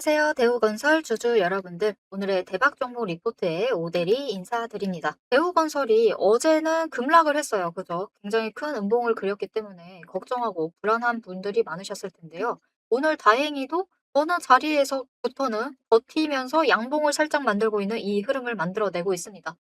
안녕하세요. 대우건설 주주 여러분들. 오늘의 대박 종목 리포트에 오대리 인사드립니다. 대우건설이 어제는 급락을 했어요. 그죠? 굉장히 큰 음봉을 그렸기 때문에 걱정하고 불안한 분들이 많으셨을 텐데요. 오늘 다행히도 어느 자리에서부터는 버티면서 양봉을 살짝 만들고 있는 이 흐름을 만들어내고 있습니다.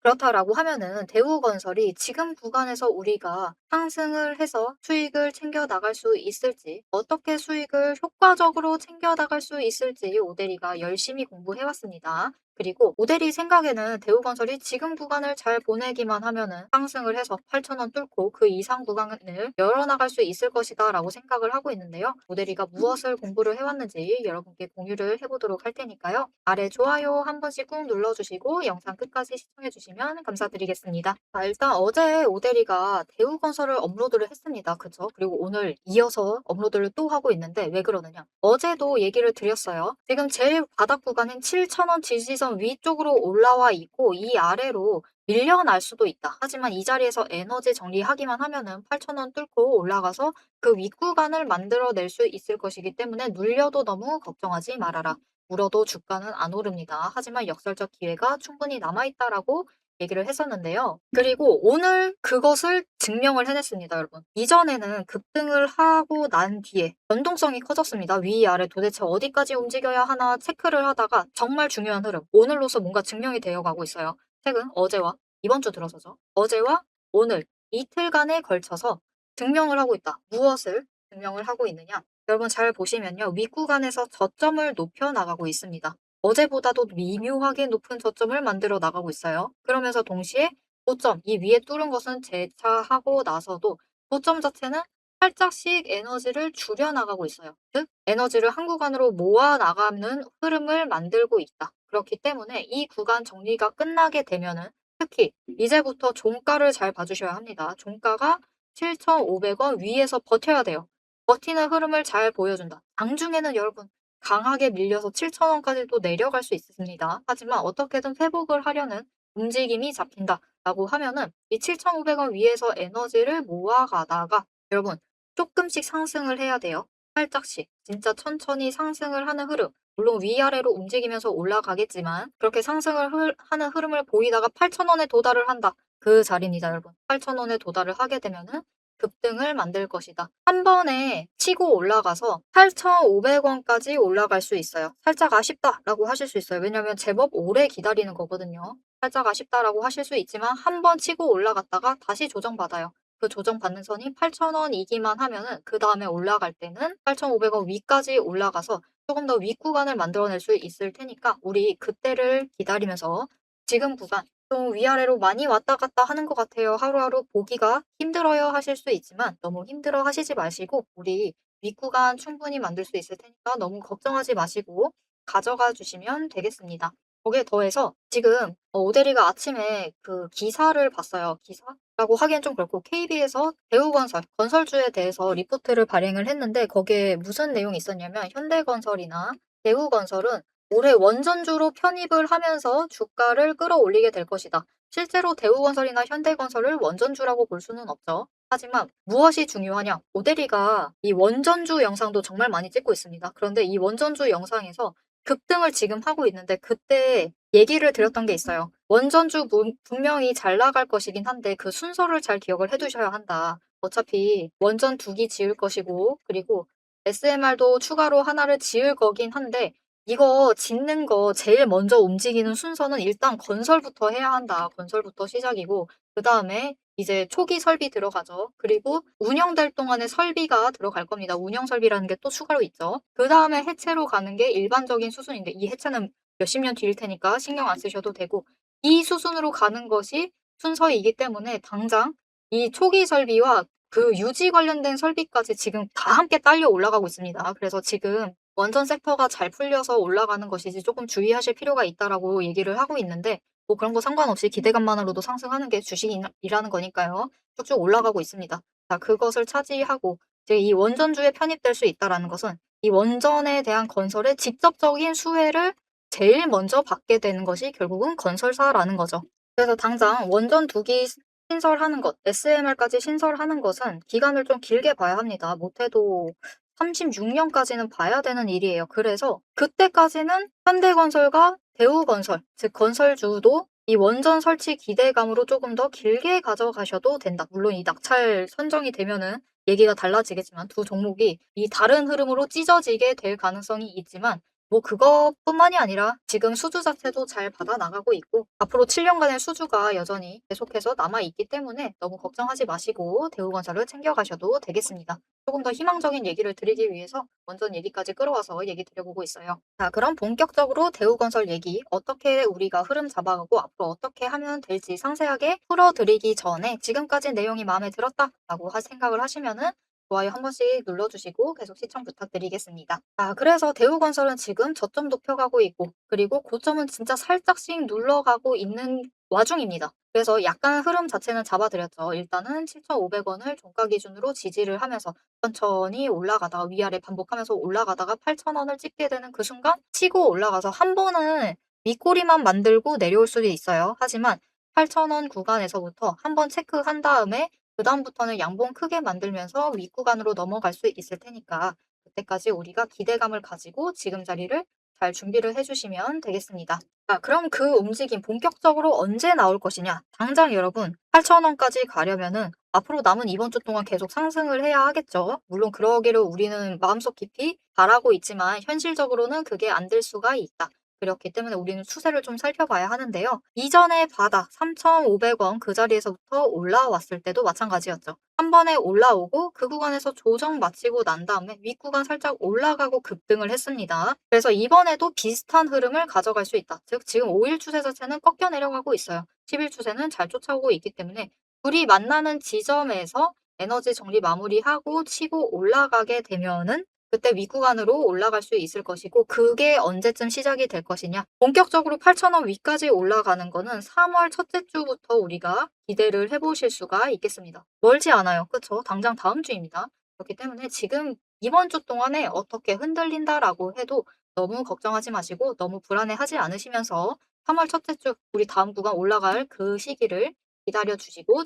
그렇다라고 하면은 대우건설이 지금 구간에서 우리가 상승을 해서 수익을 챙겨 나갈 수 있을지, 어떻게 수익을 효과적으로 챙겨 나갈 수 있을지 오대리가 열심히 공부해 왔습니다. 그리고 오대리 생각에는 대우건설이 지금 구간을 잘 보내기만 하면은 상승을 해서 8,000원 뚫고 그 이상 구간을 열어나갈 수 있을 것이다 라고 생각을 하고 있는데요. 오대리가 무엇을 공부를 해왔는지 여러분께 공유를 해보도록 할 테니까요. 아래 좋아요 한 번씩 꾹 눌러주시고 영상 끝까지 시청해주시면 감사드리겠습니다. 일단 어제 오대리가 대우건설을 업로드를 했습니다. 그쵸? 그리고 오늘 이어서 업로드를 또 하고 있는데 왜 그러느냐? 어제도 얘기를 드렸어요. 지금 제일 바닥 구간인 7,000원 지지선 위쪽으로 올라와 있고 이 아래로 밀려날 수도 있다. 하지만 이 자리에서 에너지 정리하기만 하면은 8,000원 뚫고 올라가서 그 윗구간을 만들어낼 수 있을 것이기 때문에 눌려도 너무 걱정하지 말아라. 물어도 주가는 안 오릅니다. 하지만 역설적 기회가 충분히 남아있다라고 얘기를 했었는데요. 그리고 오늘 그것을 증명을 해냈습니다, 여러분. 이전에는 급등을 하고 난 뒤에 변동성이 커졌습니다. 위아래 도대체 어디까지 움직여야 하나 체크를 하다가 정말 중요한 흐름, 오늘로서 뭔가 증명이 되어 가고 있어요. 최근 어제와 이번 주 들어서죠. 어제와 오늘 이틀간에 걸쳐서 증명을 하고 있다. 무엇을 증명을 하고 있느냐? 여러분 잘 보시면요. 윗구간에서 저점을 높여 나가고 있습니다. 어제보다도 미묘하게 높은 저점을 만들어 나가고 있어요. 그러면서 동시에 고점, 이 위에 뚫은 것은 재차하고 나서도 고점 자체는 살짝씩 에너지를 줄여 나가고 있어요. 즉, 에너지를 한 구간으로 모아 나가는 흐름을 만들고 있다. 그렇기 때문에 이 구간 정리가 끝나게 되면은 특히 이제부터 종가를 잘 봐주셔야 합니다. 종가가 7,500원 위에서 버텨야 돼요. 버티는 흐름을 잘 보여준다. 장중에는 여러분 강하게 밀려서 7,000원까지도 내려갈 수 있습니다. 하지만 어떻게든 회복을 하려는 움직임이 잡힌다라고 하면은 이 7,500원 위에서 에너지를 모아가다가 여러분 조금씩 상승을 해야 돼요. 살짝씩 진짜 천천히 상승을 하는 흐름. 물론 위아래로 움직이면서 올라가겠지만 그렇게 상승을 하는 흐름을 보이다가 8,000원에 도달을 한다. 그 자리입니다, 여러분. 8,000원에 도달을 하게 되면은 급등을 만들 것이다. 한 번에 치고 올라가서 8,500원까지 올라갈 수 있어요. 살짝 아쉽다라고 하실 수 있어요. 왜냐면 제법 오래 기다리는 거거든요. 살짝 아쉽다라고 하실 수 있지만 한 번 치고 올라갔다가 다시 조정받아요. 그 조정받는 선이 8,000원이기만 하면은 그 다음에 올라갈 때는 8,500원 위까지 올라가서 조금 더 윗구간을 만들어낼 수 있을 테니까 우리 그때를 기다리면서 지금 구간 좀 위아래로 많이 왔다 갔다 하는 것 같아요. 하루하루 보기가 힘들어요 하실 수 있지만 너무 힘들어 하시지 마시고 우리 윗구간 충분히 만들 수 있을 테니까 너무 걱정하지 마시고 가져가 주시면 되겠습니다. 거기에 더해서 지금 오대리가 아침에 그 기사를 봤어요. 기사라고 하기엔 좀 그렇고 KB에서 대우건설, 건설주에 대해서 리포트를 발행을 했는데 거기에 무슨 내용이 있었냐면 현대건설이나 대우건설은 올해 원전주로 편입을 하면서 주가를 끌어올리게 될 것이다. 실제로 대우건설이나 현대건설을 원전주라고 볼 수는 없죠. 하지만 무엇이 중요하냐? 오대리가 이 원전주 영상도 정말 많이 찍고 있습니다. 그런데 이 원전주 영상에서 급등을 지금 하고 있는데 그때 얘기를 드렸던 게 있어요. 원전주 분명히 잘 나갈 것이긴 한데 그 순서를 잘 기억을 해두셔야 한다. 어차피 원전 2기 지을 것이고 그리고 SMR도 추가로 하나를 지을 거긴 한데 이거 짓는 거 제일 먼저 움직이는 순서는 일단 건설부터 해야 한다. 건설부터 시작이고 그다음에 이제 초기 설비 들어가죠. 그리고 운영될 동안에 설비가 들어갈 겁니다. 운영 설비라는 게 또 추가로 있죠. 그다음에 해체로 가는 게 일반적인 수순인데 이 해체는 몇십 년 뒤일 테니까 신경 안 쓰셔도 되고 이 수순으로 가는 것이 순서이기 때문에 당장 이 초기 설비와 그 유지 관련된 설비까지 지금 다 함께 딸려 올라가고 있습니다. 그래서 지금 원전 섹터가 잘 풀려서 올라가는 것이지 조금 주의하실 필요가 있다라고 얘기를 하고 있는데 뭐 그런 거 상관없이 기대감만으로도 상승하는 게 주식이라는 거니까요. 쭉쭉 올라가고 있습니다. 자, 그것을 차지하고 이제 이 원전주에 편입될 수 있다라는 것은 이 원전에 대한 건설의 직접적인 수혜를 제일 먼저 받게 되는 것이 결국은 건설사라는 거죠. 그래서 당장 원전 2기 신설하는 것, SMR까지 신설하는 것은 기간을 좀 길게 봐야 합니다. 못해도 2036년까지는 봐야 되는 일이에요. 그래서 그때까지는 현대건설과 대우건설, 즉 건설주도 이 원전 설치 기대감으로 조금 더 길게 가져가셔도 된다. 물론 이 낙찰 선정이 되면은 얘기가 달라지겠지만 두 종목이 이 다른 흐름으로 찢어지게 될 가능성이 있지만 뭐 그것뿐만이 아니라 지금 수주 자체도 잘 받아 나가고 있고 앞으로 7년간의 수주가 여전히 계속해서 남아 있기 때문에 너무 걱정하지 마시고 대우건설을 챙겨가셔도 되겠습니다. 조금 더 희망적인 얘기를 드리기 위해서 원전 얘기까지 끌어와서 얘기 드려보고 있어요. 자, 그럼 본격적으로 대우건설 얘기 어떻게 우리가 흐름 잡아가고 앞으로 어떻게 하면 될지 상세하게 풀어드리기 전에 지금까지 내용이 마음에 들었다라고 생각을 하시면은 좋아요 한 번씩 눌러주시고 계속 시청 부탁드리겠습니다. 아, 그래서 대우건설은 지금 저점 높여가고 있고 그리고 고점은 진짜 살짝씩 눌러가고 있는 와중입니다. 그래서 약간 흐름 자체는 잡아드렸죠. 일단은 7,500원을 종가 기준으로 지지를 하면서 천천히 올라가다가 위아래 반복하면서 올라가다가 8,000원을 찍게 되는 그 순간 치고 올라가서 한 번은 윗꼬리만 만들고 내려올 수도 있어요. 하지만 8,000원 구간에서부터 한 번 체크한 다음에 그다음부터는 양봉 크게 만들면서 윗구간으로 넘어갈 수 있을 테니까 그때까지 우리가 기대감을 가지고 지금 자리를 잘 준비를 해주시면 되겠습니다. 자, 그럼 그 움직임 본격적으로 언제 나올 것이냐? 당장 여러분 8,000원까지 가려면은 앞으로 남은 이번 주 동안 계속 상승을 해야 하겠죠. 물론 그러기를 우리는 마음속 깊이 바라고 있지만 현실적으로는 그게 안 될 수가 있다. 그렇기 때문에 우리는 추세를 좀 살펴봐야 하는데요. 이전의 바닥 3,500원 그 자리에서부터 올라왔을 때도 마찬가지였죠. 한 번에 올라오고 그 구간에서 조정 마치고 난 다음에 윗구간 살짝 올라가고 급등을 했습니다. 그래서 이번에도 비슷한 흐름을 가져갈 수 있다. 즉 지금 5일 추세 자체는 꺾여 내려가고 있어요. 10일 추세는 잘 쫓아오고 있기 때문에 둘이 만나는 지점에서 에너지 정리 마무리하고 치고 올라가게 되면은 그때 윗구간으로 올라갈 수 있을 것이고 그게 언제쯤 시작이 될 것이냐. 본격적으로 8,000원 위까지 올라가는 거는 3월 첫째 주부터 우리가 기대를 해보실 수가 있겠습니다. 멀지 않아요. 그쵸? 당장 다음 주입니다. 그렇기 때문에 지금 이번 주 동안에 어떻게 흔들린다라고 해도 너무 걱정하지 마시고 너무 불안해하지 않으시면서 3월 첫째 주 우리 다음 구간 올라갈 그 시기를 기다려 주시고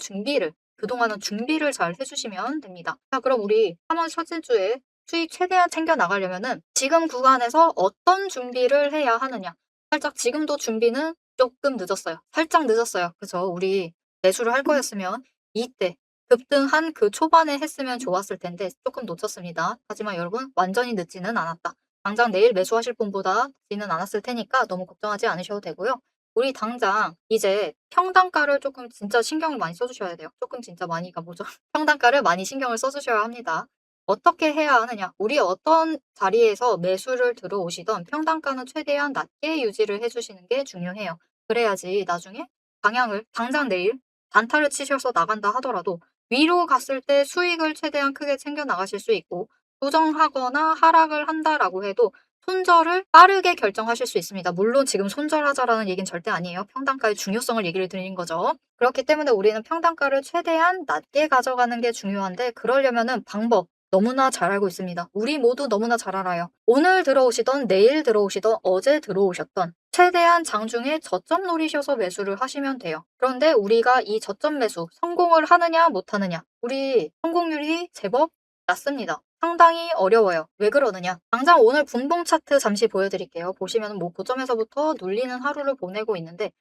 그동안은 준비를 잘 해주시면 됩니다. 자, 그럼 우리 3월 첫째 주에 수익 최대한 챙겨 나가려면은 지금 구간에서 어떤 준비를 해야 하느냐. 살짝 지금도 준비는 조금 늦었어요. 살짝 늦었어요. 그죠? 우리 매수를 할 거였으면 이때 급등한 그 초반에 했으면 좋았을 텐데 조금 놓쳤습니다. 하지만 여러분 완전히 늦지는 않았다. 당장 내일 매수하실 분보다 늦지는 않았을 테니까 너무 걱정하지 않으셔도 되고요. 우리 당장 이제 평단가를 조금 진짜 신경을 많이 써주셔야 돼요. 조금 진짜 많이가 뭐죠? 평단가를 많이 신경을 써주셔야 합니다. 어떻게 해야 하느냐? 우리 어떤 자리에서 매수를 들어오시던 평단가는 최대한 낮게 유지를 해주시는 게 중요해요. 그래야지 나중에 방향을 당장 내일 단타를 치셔서 나간다 하더라도 위로 갔을 때 수익을 최대한 크게 챙겨 나가실 수 있고 조정하거나 하락을 한다라고 해도 손절을 빠르게 결정하실 수 있습니다. 물론 지금 손절하자라는 얘기는 절대 아니에요. 평단가의 중요성을 얘기를 드리는 거죠. 그렇기 때문에 우리는 평단가를 최대한 낮게 가져가는 게 중요한데 그러려면은 방법 너무나 잘 알고 있습니다. 우리 모두 너무나 잘 알아요. 오늘 들어오시던 내일 들어오시던 어제 들어오셨던 최대한 장중에 저점 노리셔서 매수를 하시면 돼요. 그런데 우리가 이 저점 매수 성공을 하느냐 못하느냐 우리 성공률이 제법 낮습니다. 상당히 어려워요. 왜 그러느냐? 당장 오늘 분봉 차트 잠시 보여드릴게요. 보시면 뭐 고점에서부터 눌리는 하루를 보내고 있는데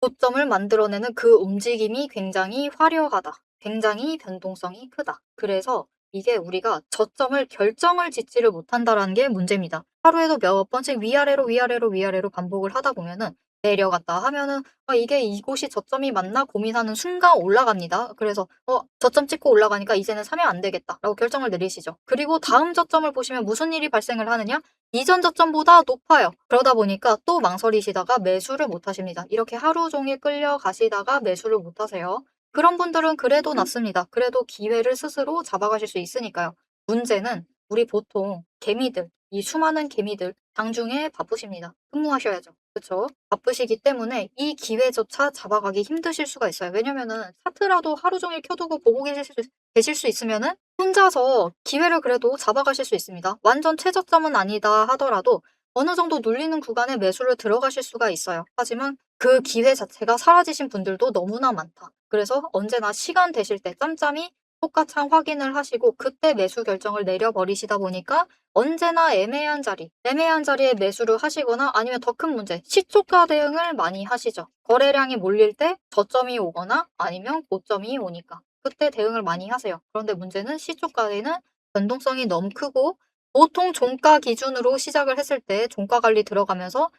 고점을 만들어내는 그 움직임이 굉장히 화려하다. 굉장히 변동성이 크다. 그래서 이게 우리가 저점을 결정을 짓지를 못한다라는 게 문제입니다. 하루에도 몇 번씩 위아래로 반복을 하다 보면은 내려갔다 하면은 이게 이곳이 저점이 맞나 고민하는 순간 올라갑니다. 그래서 저점 찍고 올라가니까 이제는 사면 안 되겠다라고 결정을 내리시죠. 그리고 다음 저점을 보시면 무슨 일이 발생을 하느냐? 이전 저점보다 높아요. 그러다 보니까 또 망설이시다가 매수를 못 하십니다. 이렇게 하루 종일 끌려가시다가 매수를 못 하세요. 그런 분들은 그래도 낫습니다. 그래도 기회를 스스로 잡아가실 수 있으니까요. 문제는 우리 보통 개미들, 이 수많은 개미들 장중에 바쁘십니다. 근무하셔야죠. 그쵸? 바쁘시기 때문에 이 기회조차 잡아가기 힘드실 수가 있어요. 왜냐면은 차트라도 하루 종일 켜두고 보고 계실 수 있으면은 혼자서 기회를 그래도 잡아가실 수 있습니다. 완전 최저점은 아니다 하더라도 어느 정도 눌리는 구간에 매수를 들어가실 수가 있어요. 하지만 그 기회 자체가 사라지신 분들도 너무나 많다. 그래서 언제나 시간 되실 때 짬짬이 똑같이 확인을 하시고 그때 매수 결정을 내려버리시다 보니까 언제나 애매한 자리에 매수를 하시거나 아니면 더 큰 문제, 시초가 대응을 많이 하시죠. 거래량이 몰릴 때 저점이 오거나 아니면 고점이 오니까 그때 대응을 많이 하세요. 그런데 문제는 시초가에는 변동성이 너무 크고 보통 종가 기준으로 시작을 했을 때 종가 관리 들어가면서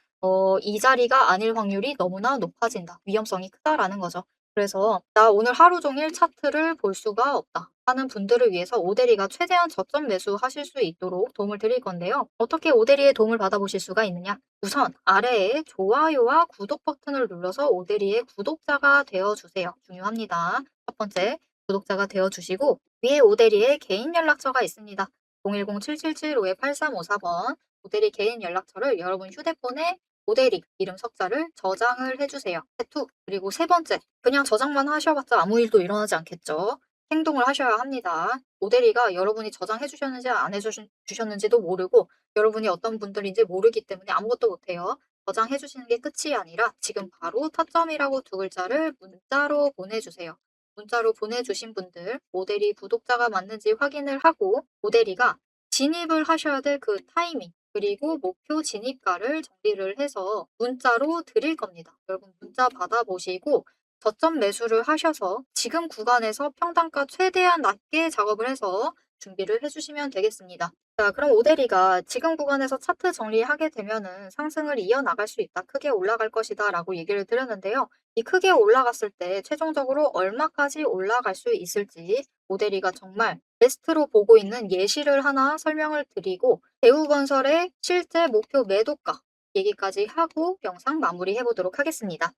이 자리가 아닐 확률이 너무나 높아진다. 위험성이 크다라는 거죠. 그래서 '나 오늘 하루 종일 차트를 볼 수가 없다.' 하는 분들을 위해서 오대리가 최대한 저점 매수하실 수 있도록 도움을 드릴 건데요. 어떻게 오대리의 도움을 받아보실 수가 있느냐? 우선 아래에 좋아요와 구독 버튼을 눌러서 오대리의 구독자가 되어 주세요. 중요합니다. 첫 번째, 구독자가 되어 주시고 위에 오대리의 개인 연락처가 있습니다. 010-777-58354번 오대리 개인 연락처를 여러분 휴대폰에 오대리 이름 석자를 저장을 해 주세요. 세투. 그리고 세 번째, 그냥 저장만 하셔봤자 아무 일도 일어나지 않겠죠. 행동을 하셔야 합니다. 오대리가 여러분이 저장해 주셨는지 안 해 주셨는지도 모르고 여러분이 어떤 분들인지 모르기 때문에 아무것도 못해요. 저장해 주시는 게 끝이 아니라 지금 바로 타점이라고 두 글자를 문자로 보내주세요. 문자로 보내주신 분들 오대리 구독자가 맞는지 확인을 하고 오대리가 진입을 하셔야 될 그 타이밍 그리고 목표 진입가를 정리를 해서 문자로 드릴 겁니다. 여러분 문자 받아보시고 저점 매수를 하셔서 지금 구간에서 평단가 최대한 낮게 작업을 해서 준비를 해주시면 되겠습니다. 자, 그럼 오대리가 지금 구간에서 차트 정리하게 되면은 상승을 이어나갈 수 있다. 크게 올라갈 것이다. 라고 얘기를 드렸는데요. 이 크게 올라갔을 때 최종적으로 얼마까지 올라갈 수 있을지 오대리가 정말 베스트로 보고 있는 예시를 하나 설명을 드리고 대우건설의 실제 목표 매도가 얘기까지 하고 영상 마무리해 보도록 하겠습니다.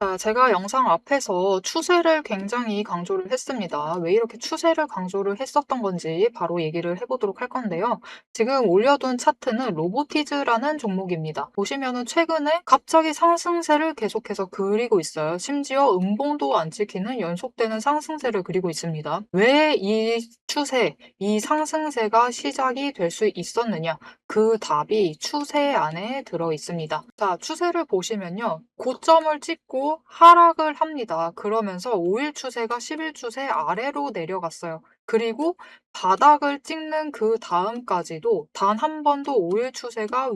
자, 제가 영상 앞에서 추세를 굉장히 강조를 했습니다. 왜 이렇게 추세를 강조를 했었던 건지 바로 얘기를 해보도록 할 건데요. 지금 올려둔 차트는 로보티즈라는 종목입니다. 보시면은 최근에 갑자기 상승세를 계속해서 그리고 있어요. 심지어 음봉도 안 찍히는 연속되는 상승세를 그리고 있습니다. 왜 이 추세, 이 상승세가 시작이 될 수 있었느냐? 그 답이 추세 안에 들어 있습니다. 자, 추세를 보시면요. 고점을 찍고 하락을 합니다. 그러면서 5일 추세가 10일 추세 아래로 내려갔어요. 그리고 바닥을 찍는 그 다음까지도 단 한 번도 5일 추세가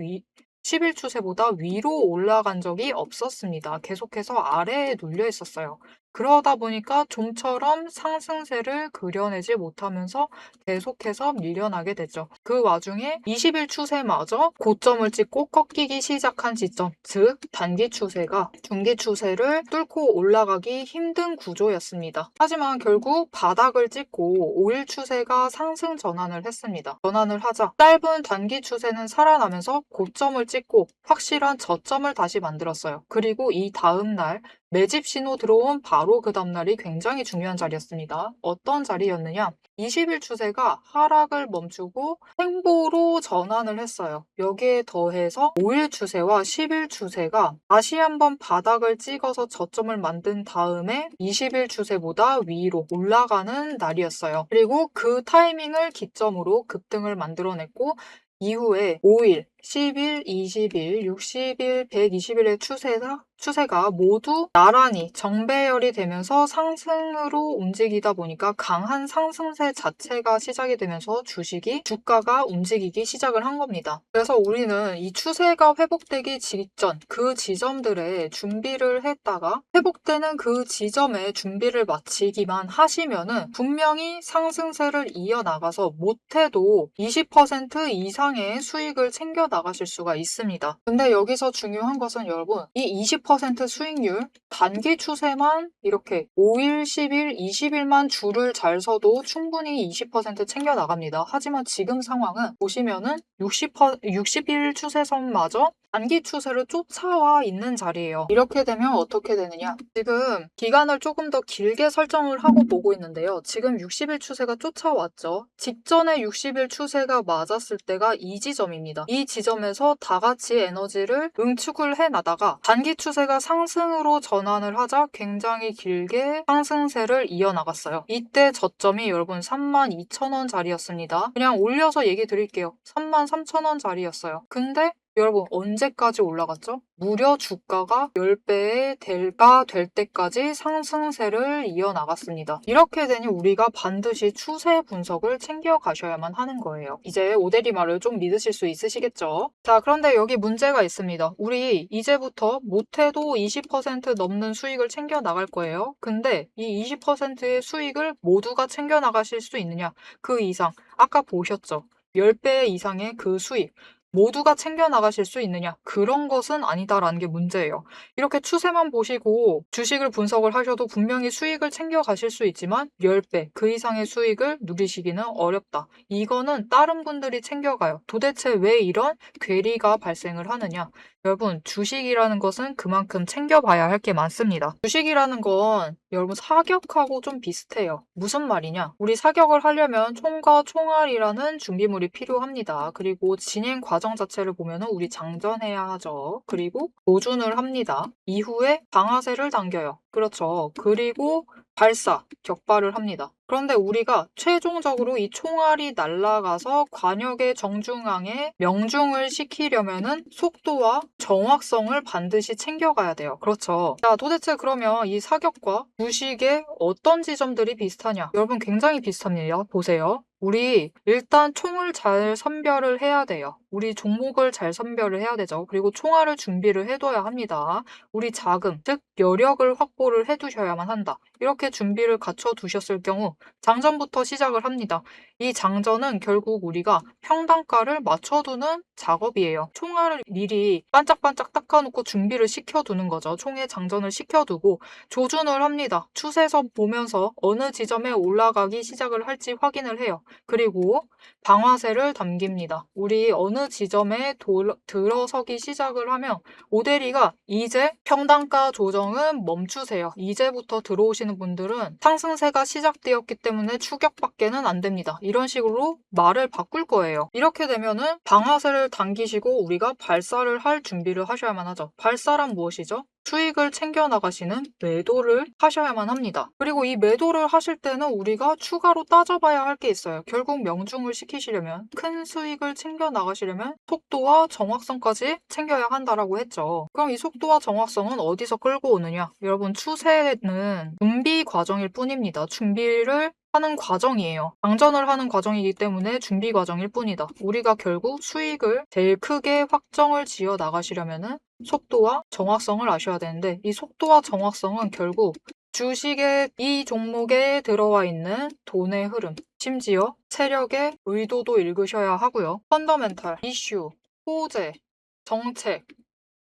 10일 추세보다 위로 올라간 적이 없었습니다. 계속해서 아래에 눌려 있었어요. 그러다 보니까 좀처럼 상승세를 그려내지 못하면서 계속해서 밀려나게 되죠. 그 와중에 20일 추세마저 고점을 찍고 꺾이기 시작한 지점, 즉 단기 추세가 중기 추세를 뚫고 올라가기 힘든 구조였습니다. 하지만 결국 바닥을 찍고 5일 추세가 상승 전환을 했습니다. 전환을 하자 짧은 단기 추세는 살아나면서 고점을 찍고 확실한 저점을 다시 만들었어요. 그리고 이 다음 날 매집 신호 들어온 바로 그 다음날이 굉장히 중요한 자리였습니다. 어떤 자리였느냐? 20일 추세가 하락을 멈추고 횡보로 전환을 했어요. 여기에 더해서 5일 추세와 10일 추세가 다시 한번 바닥을 찍어서 저점을 만든 다음에 20일 추세보다 위로 올라가는 날이었어요. 그리고 그 타이밍을 기점으로 급등을 만들어냈고 이후에 5일, 10일, 20일, 60일, 120일의 추세가 모두 나란히 정배열이 되면서 상승으로 움직이다 보니까 강한 상승세 자체가 시작이 되면서 주가가 움직이기 시작을 한 겁니다. 그래서 우리는 이 추세가 회복되기 직전 그 지점들에 준비를 했다가 회복되는 그 지점에 준비를 마치기만 하시면은 분명히 상승세를 이어나가서 못해도 20% 이상의 수익을 챙겨 나가실 수가 있습니다. 근데 여기서 중요한 것은 여러분, 이 20% 수익률 단기 추세만 이렇게 5일, 10일, 20일만 줄을 잘 서도 충분히 20% 챙겨 나갑니다. 하지만 지금 상황은 보시면은 60일 추세선마저 단기 추세를 쫓아와 있는 자리예요. 이렇게 되면 어떻게 되느냐? 지금 기간을 조금 더 길게 설정을 하고 보고 있는데요. 지금 60일 추세가 쫓아왔죠. 직전에 60일 추세가 맞았을 때가 이 지점입니다. 이 지점에서 다 같이 에너지를 응축을 해나다가 단기 추세가 상승으로 전환을 하자 굉장히 길게 상승세를 이어나갔어요. 이때 저점이 여러분 32,000원 자리였습니다. 그냥 올려서 얘기 드릴게요. 33,000원 자리였어요. 근데 여러분 언제까지 올라갔죠? 무려 주가가 10배가 될 때까지 상승세를 이어나갔습니다. 이렇게 되니 우리가 반드시 추세 분석을 챙겨가셔야만 하는 거예요. 이제 오대리 말을 좀 믿으실 수 있으시겠죠? 자, 그런데 여기 문제가 있습니다. 우리 이제부터 못해도 20% 넘는 수익을 챙겨 나갈 거예요. 근데 이 20%의 수익을 모두가 챙겨 나가실 수 있느냐? 그 이상, 아까 보셨죠? 10배 이상의 그 수익. 모두가 챙겨 나가실 수 있느냐? 그런 것은 아니다라는 게 문제예요. 이렇게 추세만 보시고 주식을 분석을 하셔도 분명히 수익을 챙겨 가실 수 있지만 10배, 그 이상의 수익을 누리시기는 어렵다. 이거는 다른 분들이 챙겨가요. 도대체 왜 이런 괴리가 발생을 하느냐? 여러분, 주식이라는 것은 그만큼 챙겨봐야 할 게 많습니다. 주식이라는 건 여러분 사격하고 좀 비슷해요. 무슨 말이냐? 우리 사격을 하려면 총과 총알이라는 준비물이 필요합니다. 그리고 진행 과정 자체를 보면 우리 장전해야 하죠. 그리고 조준을 합니다. 이후에 방아쇠를 당겨요. 그렇죠. 그리고 발사, 격발을 합니다. 그런데 우리가 최종적으로 이 총알이 날아가서 관역의 정중앙에 명중을 시키려면은 속도와 정확성을 반드시 챙겨가야 돼요. 그렇죠. 자, 도대체 그러면 이 사격과 주식의 어떤 지점들이 비슷하냐? 여러분 굉장히 비슷합니다. 보세요. 우리 일단 총을 잘 선별을 해야 돼요. 우리 종목을 잘 선별을 해야 되죠. 그리고 총알을 준비를 해둬야 합니다. 우리 자금, 즉 여력을 확보를 해두셔야만 한다. 이렇게 준비를 갖춰 두셨을 경우 장전부터 시작을 합니다. 이 장전은 결국 우리가 평단가를 맞춰두는 작업이에요. 총알을 미리 반짝반짝 닦아놓고 준비를 시켜두는 거죠. 총에 장전을 시켜두고 조준을 합니다. 추세선 보면서 어느 지점에 올라가기 시작을 할지 확인을 해요. 그리고 방아쇠를 당깁니다. 우리 어느 지점에 들어서기 시작을 하면 오대리가 이제 평단가 조정은 멈추세요. 이제부터 들어오시는 분들은 상승세가 시작되었기 때문에 추격밖에는 안 됩니다. 이런 식으로 말을 바꿀 거예요. 이렇게 되면은 방아쇠를 당기시고 우리가 발사를 할 준비를 하셔야만 하죠. 발사란 무엇이죠? 수익을 챙겨 나가시는 매도를 하셔야만 합니다. 그리고 이 매도를 하실 때는 우리가 추가로 따져봐야 할 게 있어요. 결국 명중을 시키시려면, 큰 수익을 챙겨 나가시려면 속도와 정확성까지 챙겨야 한다라고 했죠. 그럼 이 속도와 정확성은 어디서 끌고 오느냐? 여러분, 추세는 준비 과정일 뿐입니다. 준비를 하는 과정이에요. 장전을 하는 과정이기 때문에 준비 과정일 뿐이다. 우리가 결국 수익을 제일 크게 확정을 지어 나가시려면은 속도와 정확성을 아셔야 되는데 이 속도와 정확성은 결국 주식의 이 종목에 들어와 있는 돈의 흐름, 심지어 세력의 의도도 읽으셔야 하고요. 펀더멘탈, 이슈, 호재, 정책,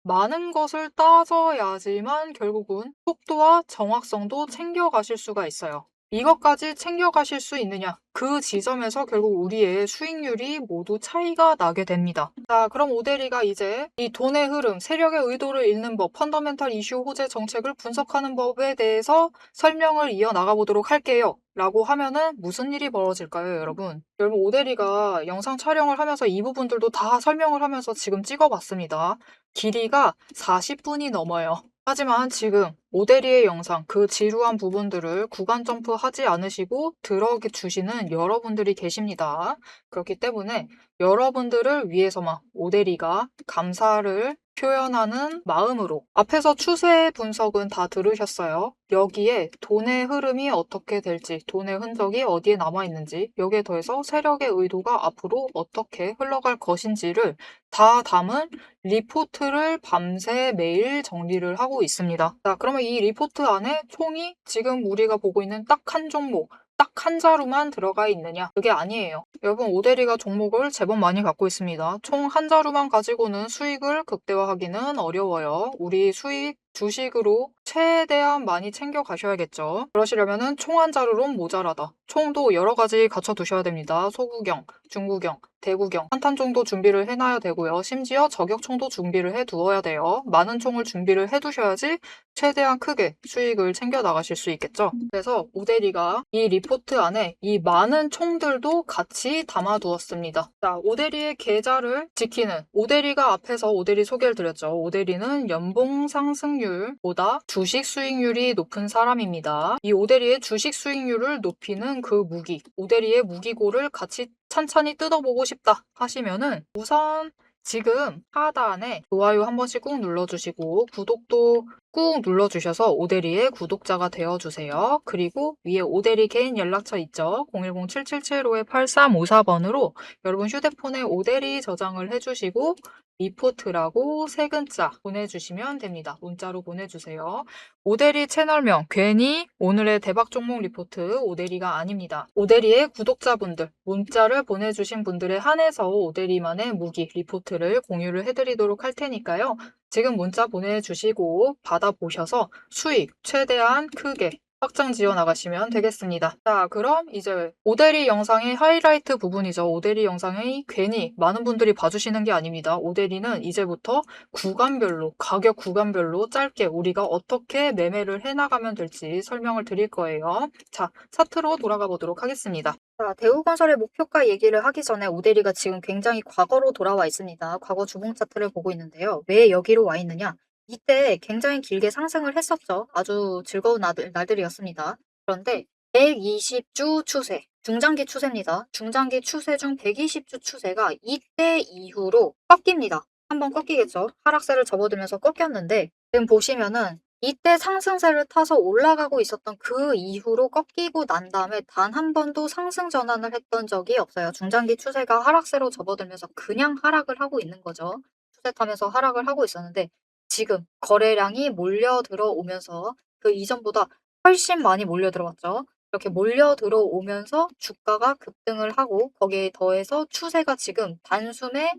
많은 것을 따져야지만 결국은 속도와 정확성도 챙겨가실 수가 있어요. 이것까지 챙겨가실 수 있느냐? 그 지점에서 결국 우리의 수익률이 모두 차이가 나게 됩니다. 자, 그럼 오대리가 이제 이 돈의 흐름, 세력의 의도를 읽는 법, 펀더멘탈 이슈 호재 정책을 분석하는 법에 대해서 설명을 이어나가 보도록 할게요. 라고 하면은 무슨 일이 벌어질까요, 여러분? 여러분, 오대리가 영상 촬영을 하면서 이 부분들도 다 설명을 하면서 지금 찍어봤습니다. 길이가 40분이 넘어요. 하지만 지금 오대리의 영상, 그 지루한 부분들을 구간 점프하지 않으시고 들어주시는 여러분들이 계십니다. 그렇기 때문에 여러분들을 위해서만 오대리가 감사를 표현하는 마음으로 앞에서 추세 분석은 다 들으셨어요. 여기에 돈의 흐름이 어떻게 될지, 돈의 흔적이 어디에 남아있는지, 여기에 더해서 세력의 의도가 앞으로 어떻게 흘러갈 것인지를 다 담은 리포트를 밤새 매일 정리를 하고 있습니다. 자, 그러면 이 리포트 안에 총이 지금 우리가 보고 있는 딱 한 종목, 딱 한 자루만 들어가 있느냐? 그게 아니에요. 여러분, 오대리가 종목을 제법 많이 갖고 있습니다. 총 한 자루만 가지고는 수익을 극대화하기는 어려워요. 우리 수익 주식으로 최대한 많이 챙겨 가셔야겠죠. 그러시려면은 총 한 자루론 모자라다. 총도 여러 가지 갖춰 두셔야 됩니다. 소구경, 중구경, 대구경, 한탄 총도 준비를 해놔야 되고요. 심지어 저격총도 준비를 해 두어야 돼요. 많은 총을 준비를 해 두셔야지 최대한 크게 수익을 챙겨 나가실 수 있겠죠. 그래서 오대리가 이 리포트 안에 이 많은 총들도 같이 담아 두었습니다. 자, 오대리의 계좌를 지키는 오대리가 앞에서 오대리 소개를 드렸죠. 오대리는 연봉 상승률보다 주식 수익률이 높은 사람입니다. 이 오대리의 주식 수익률을 높이는 그 무기, 오대리의 무기고를 같이 찬찬히 뜯어보고 싶다 하시면은 우선 지금 하단에 좋아요 한 번씩 꾹 눌러주시고 구독도 꾹 눌러주셔서 오대리의 구독자가 되어주세요. 그리고 위에 오대리 개인 연락처 있죠? 010-777-8354번으로 여러분 휴대폰에 오대리 저장을 해주시고 리포트라고 세 글자 보내주시면 됩니다. 문자로 보내주세요. 오대리 채널명 괜히 오늘의 대박 종목 리포트 오대리가 아닙니다. 오대리의 구독자분들 문자를 보내주신 분들에 한해서 오대리만의 무기 리포트를 공유를 해드리도록 할 테니까요. 지금 문자 보내주시고 받아보셔서 수익 최대한 크게 확장 지어 나가시면 되겠습니다. 자, 그럼 이제 오대리 영상의 하이라이트 부분이죠. 오대리 영상의 괜히 많은 분들이 봐주시는 게 아닙니다. 오대리는 이제부터 구간별로, 가격 구간별로 짧게 우리가 어떻게 매매를 해나가면 될지 설명을 드릴 거예요. 자, 차트로 돌아가 보도록 하겠습니다. 자, 대우건설의 목표가 얘기를 하기 전에 오대리가 지금 굉장히 과거로 돌아와 있습니다. 과거 주봉 차트를 보고 있는데요. 왜 여기로 와 있느냐? 이때 굉장히 길게 상승을 했었죠. 아주 즐거운 날들이었습니다. 그런데 120주 추세, 중장기 추세입니다. 중장기 추세 중 120주 추세가 이때 이후로 꺾입니다. 한번 꺾이겠죠. 하락세를 접어들면서 꺾였는데 지금 보시면은 이때 상승세를 타서 올라가고 있었던 그 이후로 꺾이고 난 다음에 단 한 번도 상승 전환을 했던 적이 없어요. 중장기 추세가 하락세로 접어들면서 그냥 하락을 하고 있는 거죠. 추세 타면서 하락을 하고 있었는데 지금 거래량이 몰려 들어오면서 그 이전보다 훨씬 많이 몰려 들어왔죠. 이렇게 몰려 들어오면서 주가가 급등을 하고 거기에 더해서 추세가 지금 단숨에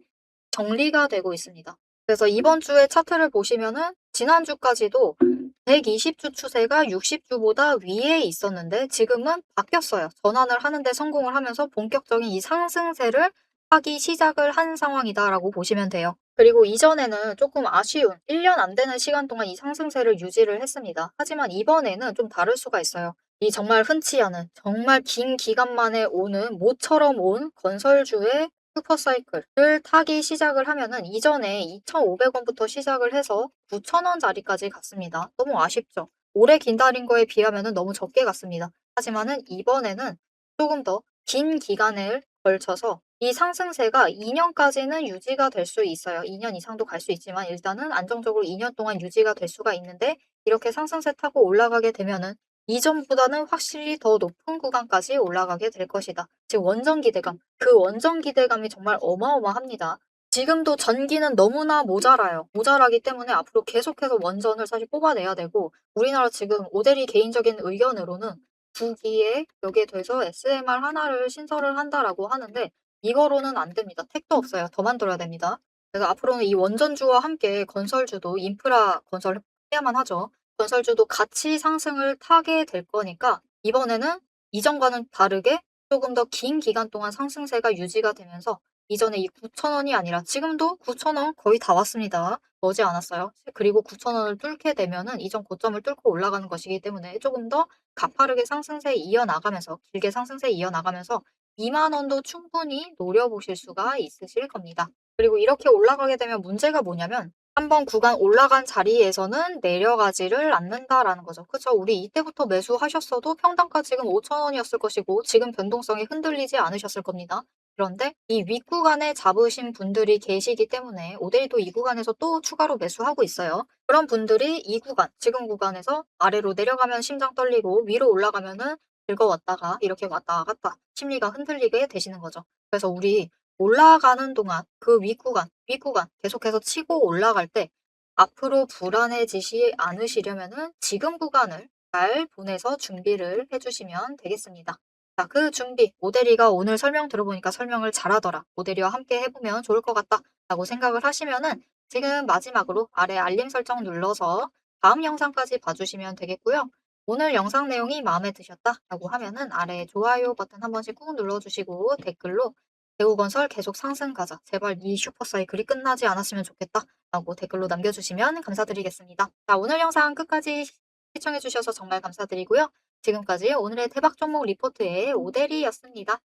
정리가 되고 있습니다. 그래서 이번 주의 차트를 보시면은 지난주까지도 120주 추세가 60주보다 위에 있었는데 지금은 바뀌었어요. 전환을 하는 데 성공을 하면서 본격적인 이 상승세를 하기 시작을 한 상황이다라고 보시면 돼요. 그리고 이전에는 조금 아쉬운 1년 안 되는 시간 동안 이 상승세를 유지를 했습니다. 하지만 이번에는 좀 다를 수가 있어요. 이 정말 흔치 않은 정말 긴 기간 만에 오는 모처럼 온 건설주의 슈퍼사이클을 타기 시작을 하면은 이전에 2,500원부터 시작을 해서 9,000원짜리까지 갔습니다. 너무 아쉽죠. 오래 기다린 거에 비하면은 너무 적게 갔습니다. 하지만은 이번에는 조금 더 긴 기간을 걸쳐서 이 상승세가 2년까지는 유지가 될 수 있어요. 2년 이상도 갈 수 있지만 일단은 안정적으로 2년 동안 유지가 될 수가 있는데 이렇게 상승세 타고 올라가게 되면은 이전보다는 확실히 더 높은 구간까지 올라가게 될 것이다. 즉 원전 기대감, 그 원전 기대감이 정말 어마어마합니다. 지금도 전기는 너무나 모자라요. 모자라기 때문에 앞으로 계속해서 원전을 사실 뽑아내야 되고 우리나라 지금 오대리 개인적인 의견으로는 9기에 여기에 대해서 SMR 하나를 신설을 한다라고 하는데 이거로는 안 됩니다. 택도 없어요. 더 만들어야 됩니다. 그래서 앞으로는 이 원전주와 함께 건설주도 인프라 건설해야만 하죠. 건설주도 같이 상승을 타게 될 거니까 이번에는 이전과는 다르게 조금 더 긴 기간 동안 상승세가 유지가 되면서 이전에 이 9,000원이 아니라 지금도 9,000원 거의 다 왔습니다. 머지 않았어요. 그리고 9,000원을 뚫게 되면은 이전 고점을 뚫고 올라가는 것이기 때문에 조금 더 가파르게 상승세 이어나가면서 길게 상승세 이어나가면서 2만 원도 충분히 노려보실 수가 있으실 겁니다. 그리고 이렇게 올라가게 되면 문제가 뭐냐면 한번 구간 올라간 자리에서는 내려가지를 않는다라는 거죠. 그쵸? 우리 이때부터 매수하셨어도 평단가 지금 5,000원이었을 것이고 지금 변동성이 흔들리지 않으셨을 겁니다. 그런데 이 윗구간에 잡으신 분들이 계시기 때문에 오데이도 이 구간에서 또 추가로 매수하고 있어요. 그런 분들이 이 구간, 지금 구간에서 아래로 내려가면 심장 떨리고 위로 올라가면은 즐거웠다가 이렇게 왔다 갔다 심리가 흔들리게 되시는 거죠. 그래서 우리 올라가는 동안 그 윗구간 계속해서 치고 올라갈 때 앞으로 불안해지지 않으시려면은 지금 구간을 잘 보내서 준비를 해주시면 되겠습니다. 자, 그 준비, 오대리가 오늘 설명 들어보니까 설명을 잘하더라. 오대리와 함께 해보면 좋을 것 같다. 라고 생각을 하시면은 지금 마지막으로 아래 알림 설정 눌러서 다음 영상까지 봐주시면 되겠고요. 오늘 영상 내용이 마음에 드셨다 라고 하면은 아래 좋아요 버튼 한 번씩 꾹 눌러주시고 댓글로 대우건설 계속 상승 가자. 제발 이 슈퍼사이클이 끝나지 않았으면 좋겠다. 라고 댓글로 남겨주시면 감사드리겠습니다. 자, 오늘 영상 끝까지 시청해주셔서 정말 감사드리고요. 지금까지 오늘의 대박 종목 리포트의 오대리였습니다.